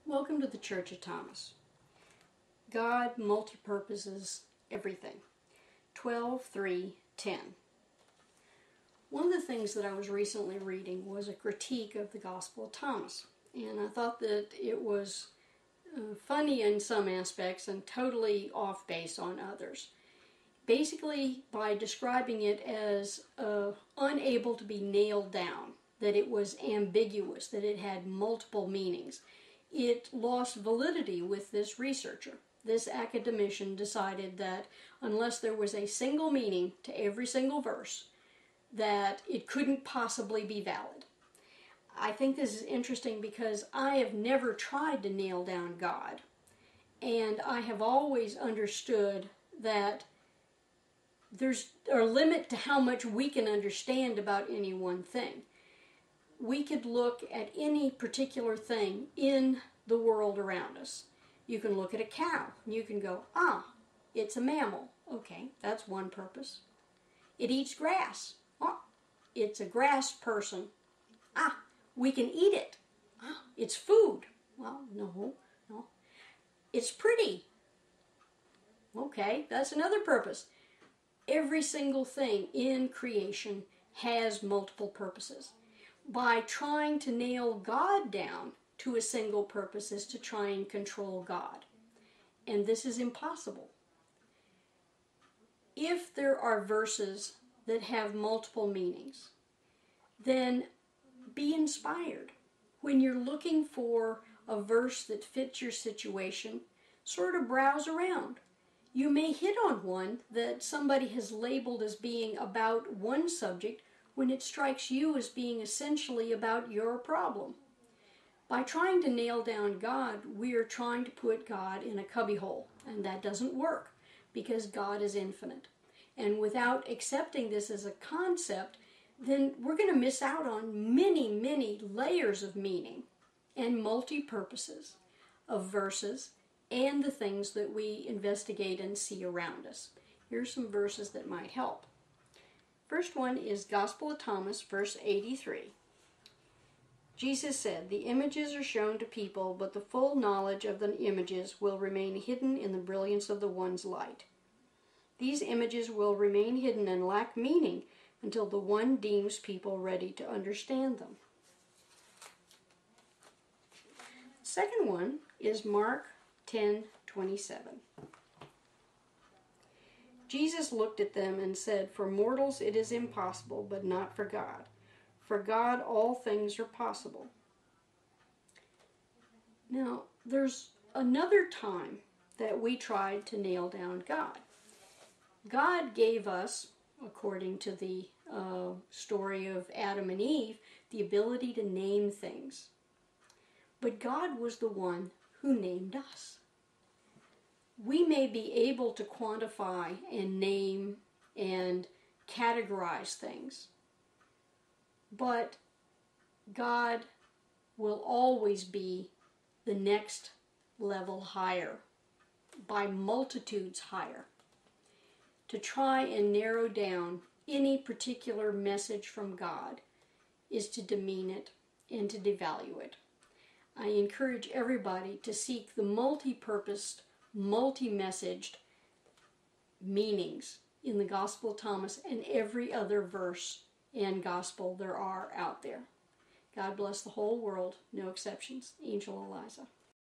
Welcome to the Church of Thomas. God multipurposes everything. 12:3:10. One of the things that I was recently reading was a critique of the Gospel of Thomas, and I thought that it was funny in some aspects and totally off base on others. Basically, by describing it as unable to be nailed down, that it was ambiguous, that it had multiple meanings. It lost validity with this researcher. This academician decided that unless there was a single meaning to every single verse, that it couldn't possibly be valid. I think this is interesting because I have never tried to nail down God, and I have always understood that there's a limit to how much we can understand about any one thing. We could look at any particular thing in the world around us. You can look at a cow and you can go, it's a mammal. Okay, that's one purpose. It eats grass. It's a grass person. We can eat it. It's food. Well, no. It's pretty. Okay, that's another purpose. Every single thing in creation has multiple purposes. By trying to nail God down to a single purpose is to try and control God. And this is impossible. If there are verses that have multiple meanings, then be inspired. When you're looking for a verse that fits your situation, sort of browse around. You may hit on one that somebody has labeled as being about one subject when it strikes you as being essentially about your problem. By trying to nail down God, we are trying to put God in a cubbyhole, and that doesn't work because God is infinite. And without accepting this as a concept, then we're going to miss out on many, many layers of meaning and multi-purposes of verses and the things that we investigate and see around us. Here's some verses that might help. First one is Gospel of Thomas, verse 83. Jesus said, "The images are shown to people, but the full knowledge of the images will remain hidden in the brilliance of the One's light. These images will remain hidden and lack meaning until the One deems people ready to understand them." Second one is Mark 10:27. Jesus looked at them and said, "For mortals it is impossible, but not for God. For God all things are possible." Now, there's another time that we tried to nail down God. God gave us, according to the story of Adam and Eve, the ability to name things. But God was the one who named us. We may be able to quantify and name and categorize things, but God will always be the next level higher, by multitudes higher. To try and narrow down any particular message from God is to demean it and to devalue it. I encourage everybody to seek the multi-purposed, multi-messaged meanings in the Gospel of Thomas and every other verse and gospel there are out there. God bless the whole world, no exceptions. Angel Eliza.